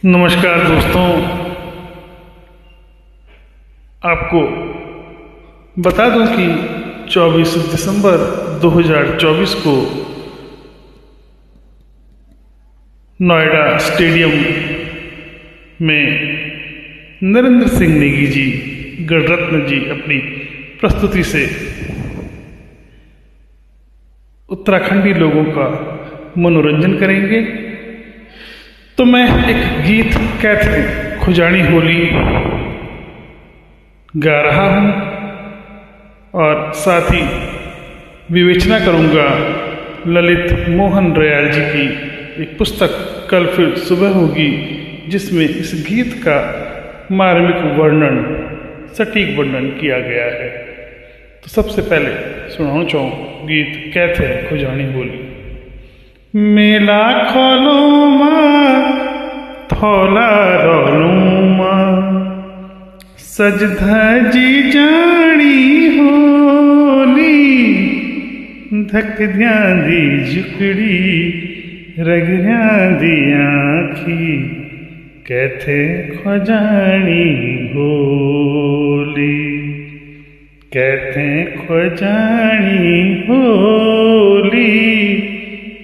नमस्कार दोस्तों, आपको बता दूं कि 24 दिसंबर 2024 को नोएडा स्टेडियम में नरेंद्र सिंह नेगी जी, गणरत्न जी अपनी प्रस्तुति से उत्तराखंडी लोगों का मनोरंजन करेंगे। तो मैं एक गीत कैथे खुजानी होली गा रहा हूँ और साथ ही विवेचना करूँगा ललित मोहन रयाल जी की एक पुस्तक कल फिर सुबह होगी, जिसमें इस गीत का मार्मिक वर्णन, सटीक वर्णन किया गया है। तो सबसे पहले सुनाना चाहूँ गीत कैथे खुजानी होली। मेला खोलो माँ थोला रोलू माँ, सज धजी जानी होली, धक ध्यांदी जुकड़ी रग दी आँखी, कैथे खुजानी होली, कैथे खुजानी होली,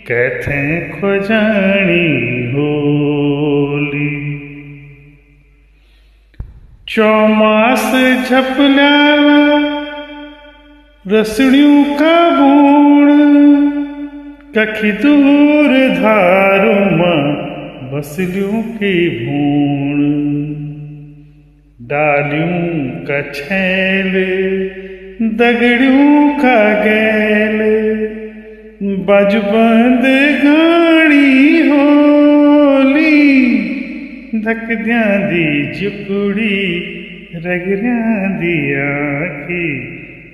कैथे खुजानी होली। चौमास झपलाला रसड़ियों का बूण, कखी दूर धारू माँ बसलियों की भूण, डालियों का छैल दगड़ियों का गैल, बाजबंद गाड़ी होली, धक दी जुकड़ी रग दी आँखी,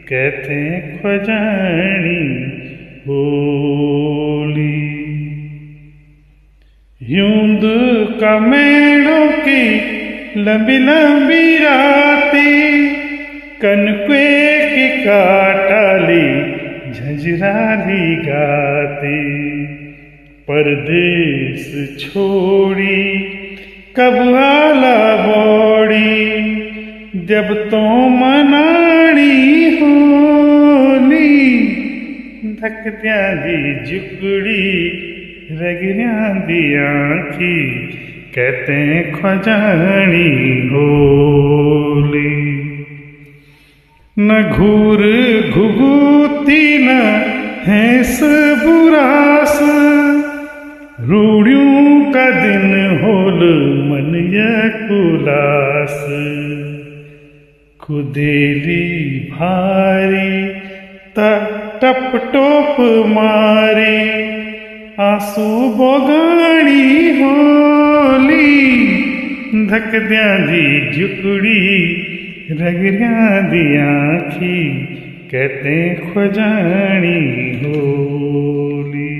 कैथे खुजानी होली। यूंद का मेड़ों की लंबी लंबी रातें, कनके की काटाली झंझराली गाते, परदेश छोड़ी कब आला बोड़ी, जब तो मनानी होली, धक दी जुकड़ी रग दी आँखी, कहते खुजानी होली। न घूर घुघूती न हैंस बुरास, रूड़ियों का दिन होल मन यकुलास, खुदेली भारी टप टोप मारी, आंसू बोगानी होली, धक दी जुकड़ी रग दी आँखी, कहते खुजानी होली।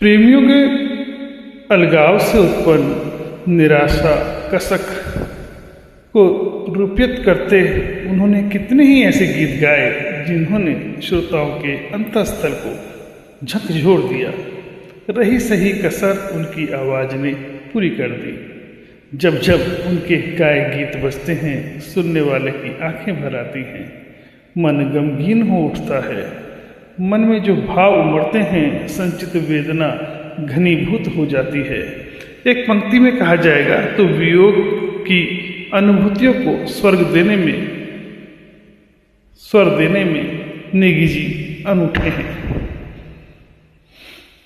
प्रेमियों के अलगाव से उत्पन्न निराशा कसक को रूपित करते उन्होंने कितने ही ऐसे गीत गाए जिन्होंने श्रोताओं के अंतःस्थल को झकझोर दिया। रही सही कसर उनकी आवाज़ ने पूरी कर दी। जब जब उनके गाए गीत बजते हैं, सुनने वाले की आंखें भर आती हैं, मन गमगीन हो उठता है। मन में जो भाव उमड़ते हैं, संचित वेदना घनीभूत हो जाती है। एक पंक्ति में कहा जाएगा तो वियोग की अनुभूतियों को स्वर देने में नेगी जी अनूठे हैं।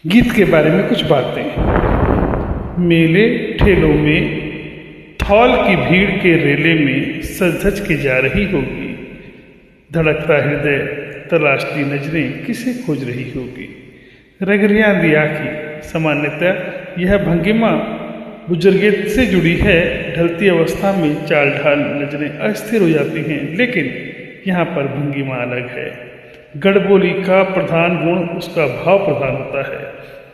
गीत के बारे में कुछ बातें। मेले ठेलों में थौल की भीड़ के रेले में सज धज के जा रही होगी, धड़कता हृदय तलाशती नजरें किसे खोज रही होगी, रगरियां दी आँखी। सामान्यतः यह भंगिमा बुजुर्गेत से जुड़ी है। ढलती अवस्था में चाल ढाल नजरें अस्थिर हो जाती हैं, लेकिन यहाँ पर भंगिमा अलग है। गड़बोली का प्रधान गुण उसका भाव प्रधान होता है।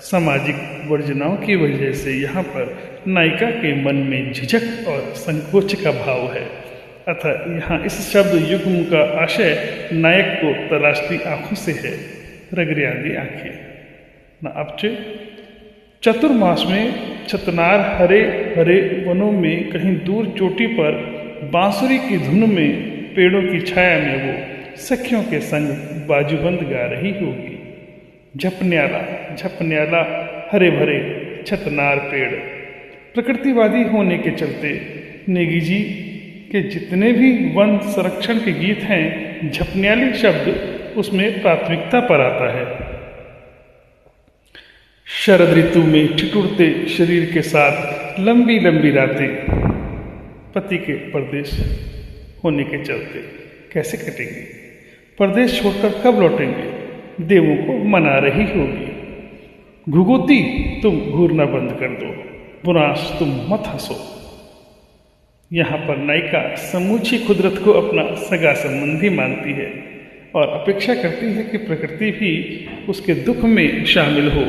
सामाजिक वर्जनाओं की वजह से यहाँ पर नायिका के मन में झिझक और संकोच का भाव है। अतः यहाँ इस शब्द युग्म का आशय नायक को तलाशती आंखों से है, रगरियादी आंखें। न अपचे। चतुर्मास में छतनार हरे हरे वनों में कहीं दूर चोटी पर बांसुरी की धुन में पेड़ों की छाया में वो सखियों के संग बाजूबंद गा रही होगी। झपन्याला झपन्याला हरे भरे छतनार पेड़। प्रकृतिवादी होने के चलते नेगी जी के जितने भी वन संरक्षण के गीत हैं, झपन्याली शब्द उसमें प्राथमिकता पर आता है। शरद ऋतु में ठिठुरते शरीर के साथ लंबी लंबी रातें पति के परदेश होने के चलते कैसे कटेंगी? परदेश छोड़कर कब लौटेंगे? देवों को मना रही होगी। घुघुती तुम घूरना बंद कर दो, बुरांश तुम मत हंसो। यहाँ पर नायिका समूची कुदरत को अपना सगा संबंधी मानती है और अपेक्षा करती है कि प्रकृति भी उसके दुख में शामिल हो,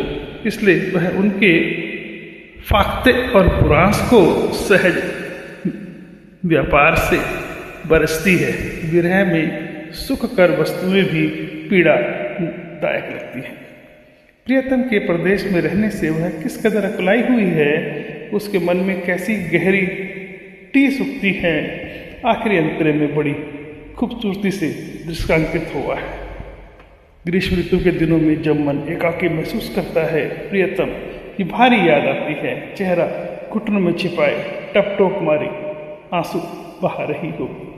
इसलिए वह उनके फाख्ते और बुरांश को सहज व्यापार से बरसती है। विरह में सुखकर वस्तुएं भी पीड़ादायक लगती हैं। प्रियतम के प्रदेश में रहने से वह किस कदर अकुलाई हुई है, उसके मन में कैसी गहरी टीस उठती है, आखिरी अंतरे में बड़ी खूबसूरती से दृश्यांकित हुआ है। ग्रीष्म ऋतु के दिनों में जब मन एकाकी महसूस करता है, प्रियतम की भारी याद आती है। चेहरा घुटनों में छिपाए टपटोप मारी आंसू बहा रही होगी।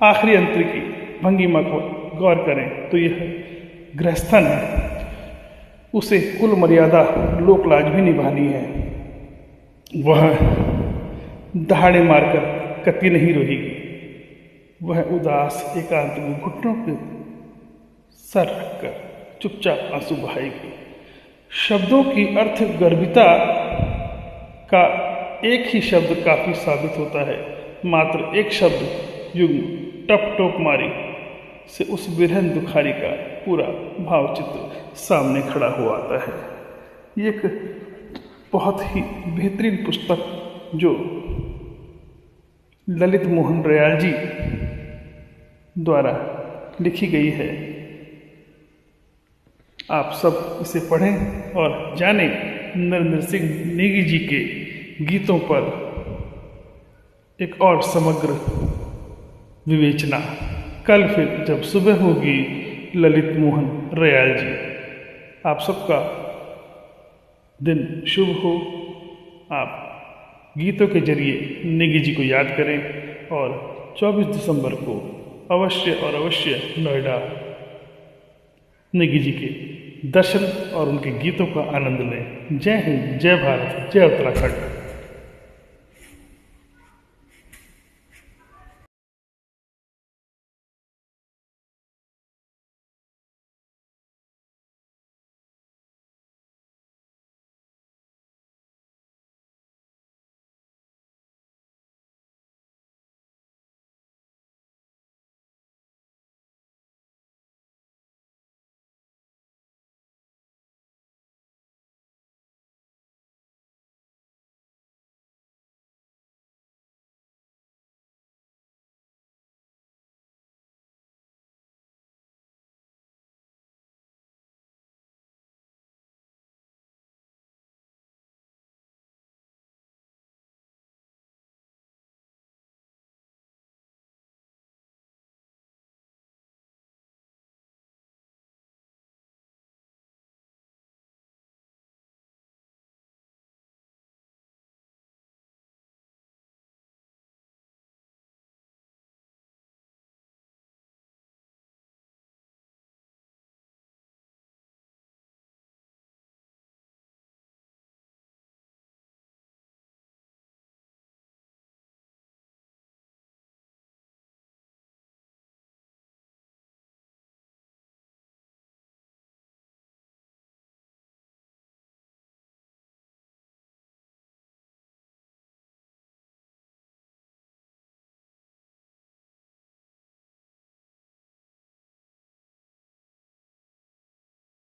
आखिरी अंतर की भंगिमा को गौर करें तो यह गृहस्थन है, उसे कुल मर्यादा लोक लाज भी निभानी है। वह दहाड़े मारकर कति नहीं रोएगी, वह उदास एकांत में घुटनों पे सर रखकर चुपचाप आंसू बहाएगी। शब्दों की अर्थ गर्भिता का एक ही शब्द काफी साबित होता है। मात्र एक शब्द युग्म टप टोप मारी से उस बिरहन दुखारी का पूरा भावचित्र सामने खड़ा हो आता है। ये एक बहुत ही बेहतरीन पुस्तक जो ललित मोहन रयाल जी द्वारा लिखी गई है, आप सब इसे पढ़ें और जानें नरेंद्र सिंह नेगी जी के गीतों पर एक और समग्र विवेचना। कल फिर जब सुबह होगी ललित मोहन रयाल जी। आप सबका दिन शुभ हो। आप गीतों के जरिए नेगी जी को याद करें और 24 दिसंबर को अवश्य और अवश्य नोएडा नेगी जी के दर्शन और उनके गीतों का आनंद लें। जय हिंद, जय भारत, जय उत्तराखंड।